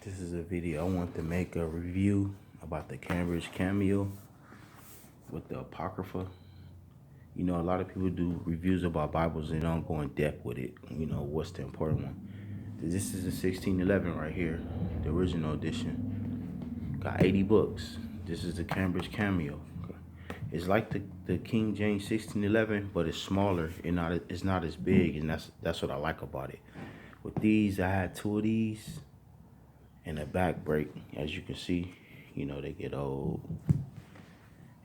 This is a video I want to make a review about the Cambridge Cameo with the Apocrypha. You know, a lot of people do reviews about Bibles and don't go in depth with it. You know, what's the important one. This is a 1611 right here, the original edition. Got 80 books. This is the Cambridge Cameo. It's like the King James 1611, but it's smaller and it's not as big, and that's what I like about it. With these, I had two of these. And a back break, as you can see, you know, they get old,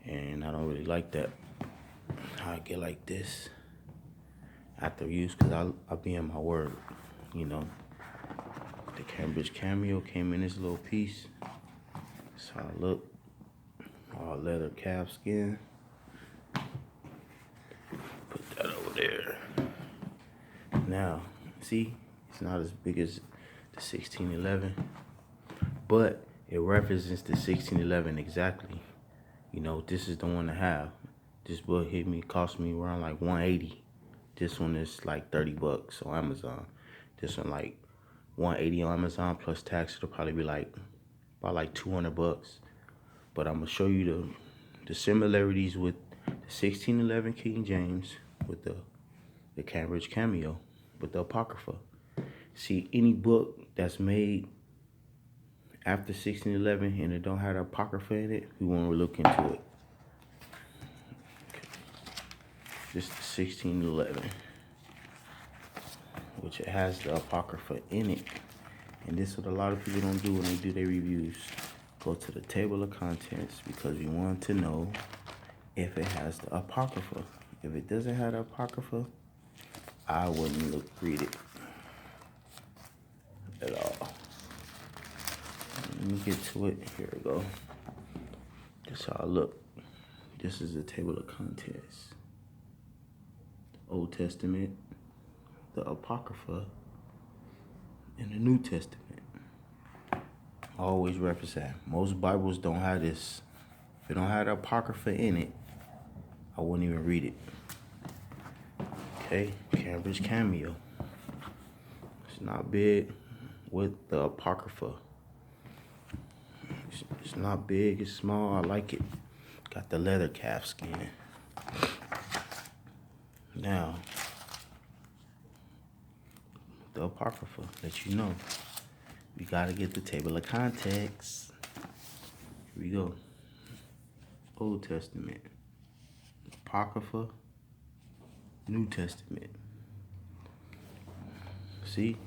and I don't really like that. I get like this after use, because I'll be in my word, you know. The Cambridge Cameo came in this little piece. That's how I look. All leather calf skin. Put that over there. Now, see, it's not as big as the 1611. But it references the 1611 exactly. You know, this is the one to have. This book cost me around like $180. This one is like $30 on Amazon. This one like $180 on Amazon plus tax. It'll probably be like about like $200. But I'm gonna show you the similarities with the 1611 King James with the Cambridge Cameo with the Apocrypha. See, any book that's made after 1611 and it don't have the Apocrypha in it, we want to look into it. Okay. This is the 1611, which it has the Apocrypha in it. And this is what a lot of people don't do when they do their reviews. Go to the table of contents, because we want to know if it has the Apocrypha. If it doesn't have the Apocrypha, I wouldn't read it at all. Let me get to it. Here we go. That's how I look. This is the table of contents. The Old Testament, the Apocrypha, and the New Testament. I always reference that. Most Bibles don't have this. If it don't have the Apocrypha in it, I wouldn't even read it. Okay, Cambridge Cameo. It's not big with the Apocrypha. It's not big, it's small, I like it. Got the leather calf skin. Now, the Apocrypha, let you know. We gotta get the table of contents. Here we go. Old Testament, Apocrypha, New Testament. See?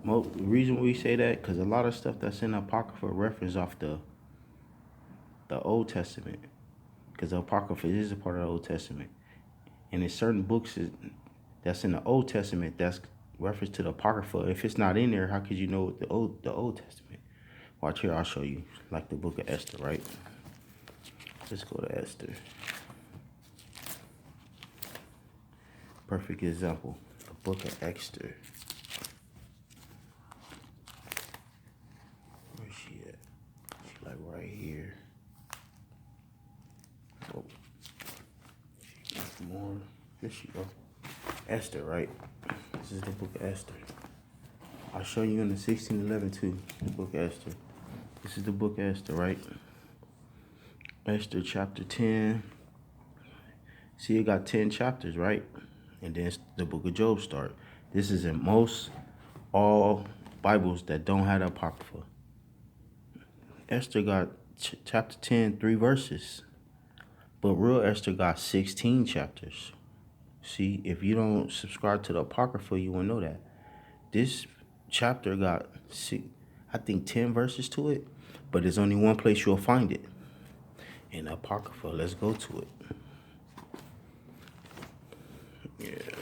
The reason we say that, because a lot of stuff that's in the Apocrypha reference off the Old Testament, because the Apocrypha is a part of the Old Testament, and there's certain books that's in the Old Testament that's reference to the Apocrypha. If it's not in there, how could you know the Old Testament? Watch here, I'll show you. Like the book of Esther, right? Let's go to Esther. Perfect example. The book of Esther. Like right here. Oh, more. Here she go. Esther, right? This is the book of Esther. I'll show you in the 1611 too. The book of Esther. This is the book of Esther, right? Esther chapter 10. See, it got 10 chapters, right? And then the book of Job start. This is in all Bibles that don't have the Apocrypha. Esther got chapter 10, 3 verses. But real Esther got 16 chapters. See, if you don't subscribe to the Apocrypha, you won't know that. This chapter got, I think, 10 verses to it. But there's only one place you'll find it. In the Apocrypha. Let's go to it. Yeah.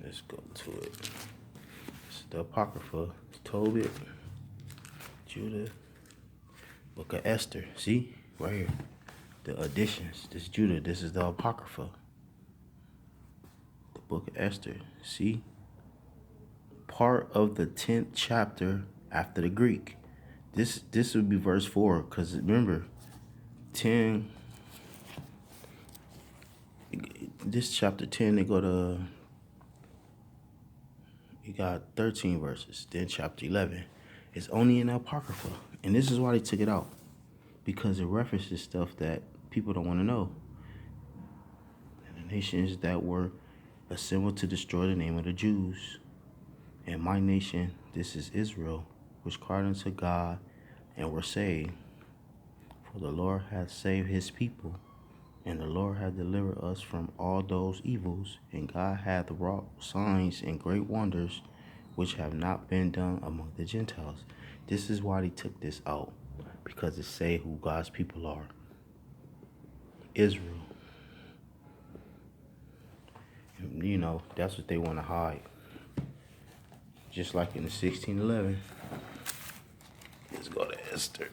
Let's go to it. This is the Apocrypha. Tobit. Judah, book of Esther. See, right here, the additions. This is Judah. This is the Apocrypha. The book of Esther. See, part of the 10th chapter after the Greek. This would be verse 4, because remember, 10. This chapter 10, they go to You got 13 verses. Then chapter 11 is only in the Apocrypha. And this is why they took it out. Because it references stuff that people don't want to know. And the nations that were assembled to destroy the name of the Jews. And my nation, this is Israel, which cried unto God and were saved. For the Lord hath saved his people, and the Lord hath delivered us from all those evils, and God hath wrought signs and great wonders, which have not been done among the Gentiles. This is why they took this out, because it say who God's people are. Israel. And, you know, that's what they want to hide. Just like in the 1611. Let's go to Esther.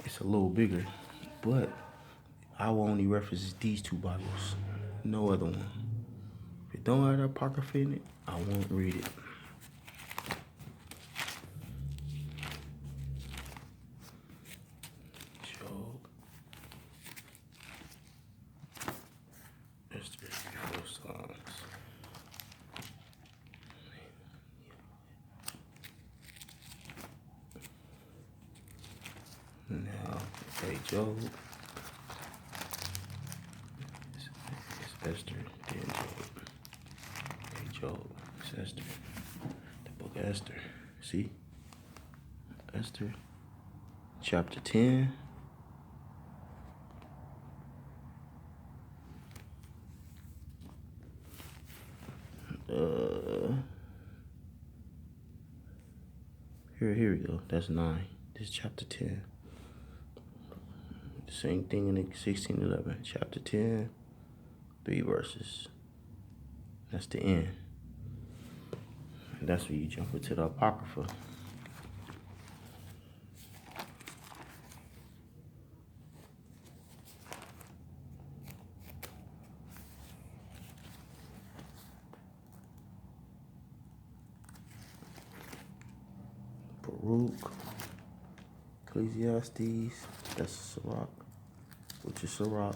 It's a little bigger, but I will only reference these two Bibles, no other one. If it don't have the Apocrypha in it, I won't read it. Job. Esther before Psalms. Now, okay, Job. It's Esther, then Job. Okay, Job. It's Esther. The book of Esther. See? Esther. Chapter 10. Here we go. That's 9. This is chapter 10. The same thing in the 1611. Chapter 10, 3 verses. That's the end. And that's where you jump into the Apocrypha. Baruch, Ecclesiastes, that's Sirach, which is Sirach.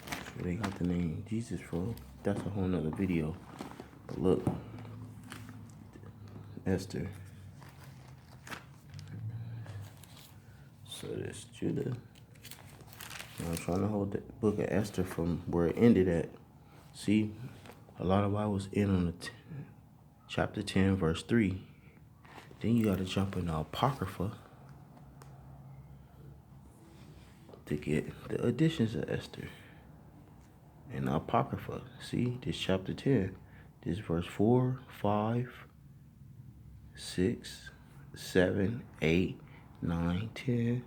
That's where they got the name Jesus from. That's a whole nother video. But look, Esther. So this Judah. Now I'm trying to hold the book of Esther from where it ended at. See, a lot of Bibles end on the chapter 10, verse 3. Then you got to jump in the Apocrypha to get the additions of Esther. And the Apocrypha, see, this chapter 10, this verse 4, 5, 6, 7, 8, 9, 10,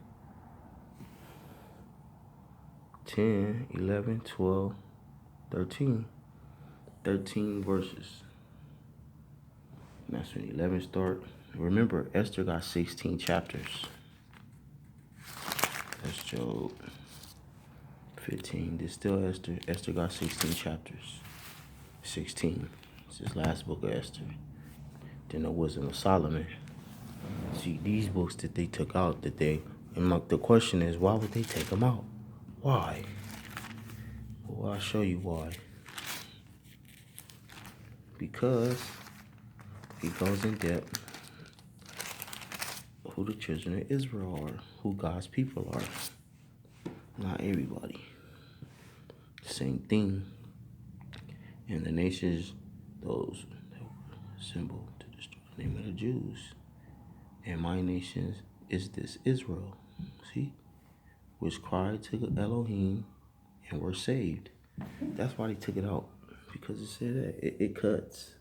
10, 11, 12, 13. 13 verses. And that's when 11 start. Remember, Esther got 16 chapters. That's Job. 15. This still Esther. Esther got 16 chapters. 16. It's his last book of Esther. Then the Wisdom of Solomon. See, these books that they took out, and the question is, why would they take them out? Why? Well, I'll show you why. Because it goes in depth who the children of Israel are, who God's people are. Not everybody. Same thing. And the nations, those that were assembled to destroy the name of the Jews. And my nation is this Israel. See? Which cried to Elohim and were saved. That's why they took it out. Because it said that it cuts.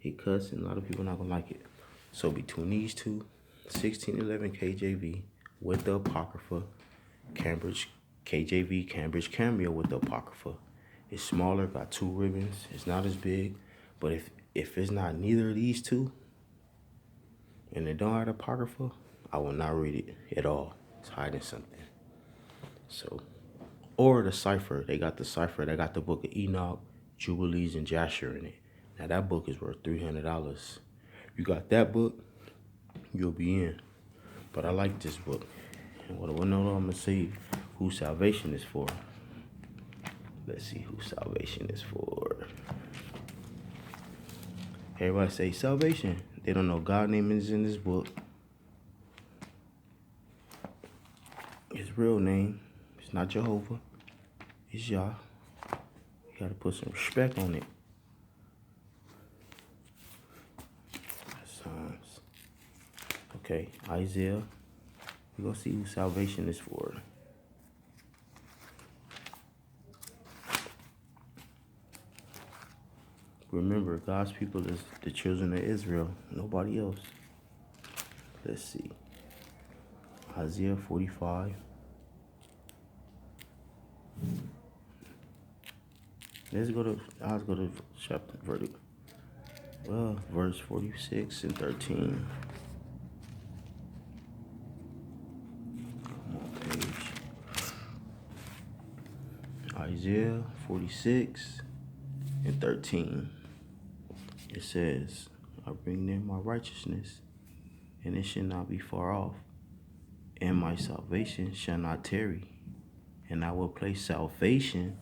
It cuts, and a lot of people are not going to like it. So between these two, 1611 KJV with the Apocrypha, KJV Cambridge Cameo with the Apocrypha. It's smaller, got 2 ribbons. It's not as big. But if it's not neither of these two, and it don't have the Apocrypha, I will not read it at all. It's hiding something. So, or the cipher. They got the cipher. They got the book of Enoch, Jubilees, and Jasher in it. Now that book is worth $300. You got that book, you'll be in. But I like this book. And what I know, I'm going to see who salvation is for. Let's see who salvation is for. Everybody say salvation. They don't know God's name is in this book. His real name. It's not Jehovah. It's Yah. You gotta put some respect on it. Psalms. Okay, Isaiah. We're gonna see who salvation is for. Remember, God's people is the children of Israel. Nobody else. Let's see. Isaiah 45. Let's go to chapter verse 46 and 13. Come on, page. Isaiah 46 and 13. It says, I bring near my righteousness, and it shall not be far off, and my salvation shall not tarry, and I will place salvation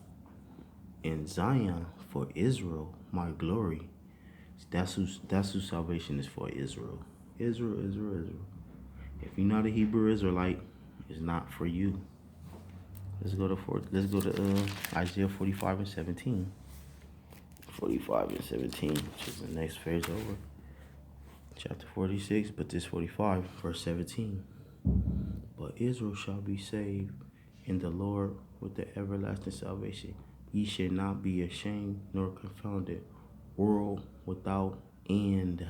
in Zion for Israel, my glory. That's who salvation is for. Israel. Israel. If you're not a Hebrew Israelite, it's not for you. Let's go to Isaiah 45 and 17. 45 and 17, which is the next phrase over. Chapter 46, but this 45, verse 17. But Israel shall be saved in the Lord with the everlasting salvation. Ye shall not be ashamed nor confounded, world without end.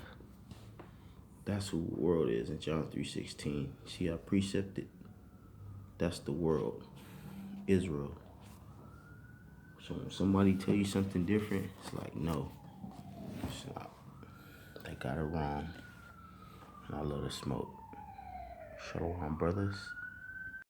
That's who the world is in John 3:16. See, I precepted. That's the world, Israel. So when somebody tell you something different, it's like, no, it's not. They got it wrong. And I love to smoke. Shalom, brothers.